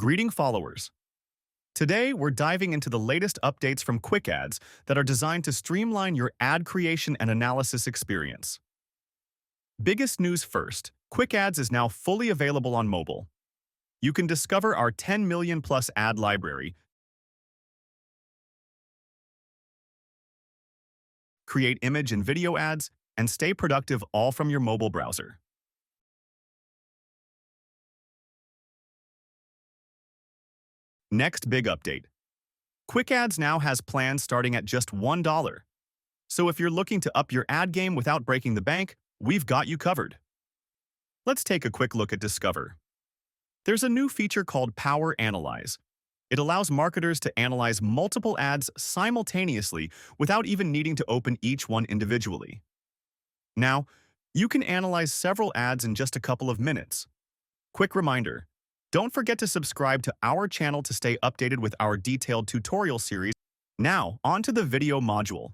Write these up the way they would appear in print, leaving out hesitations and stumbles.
Greeting followers. Today, we're diving into the latest updates from QuickAds that are designed to streamline your ad creation and analysis experience. Biggest news first, QuickAds is now fully available on mobile. You can discover our 10 million plus ad library, create image and video ads, and stay productive all from your mobile browser. Next big update. QuickAds now has plans starting at just $1. So if you're looking to up your ad game without breaking the bank, we've got you covered. Let's take a quick look at Discover. There's a new feature called Power Analyze. It allows marketers to analyze multiple ads simultaneously without even needing to open each one individually. Now, you can analyze several ads in just a couple of minutes. Quick reminder, don't forget to subscribe to our channel to stay updated with our detailed tutorial series. Now, onto the video module.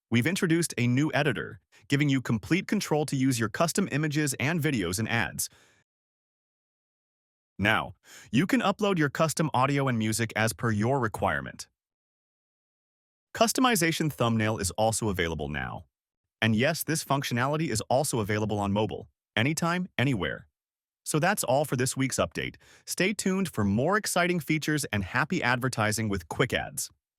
We've introduced a new editor, giving you complete control to use your custom images and videos in ads. Now, you can upload your custom audio and music as per your requirement. Customization thumbnail is also available now. And yes, this functionality is also available on mobile, anytime, anywhere. So that's all for this week's update. Stay tuned for more exciting features and happy advertising with QuickAds.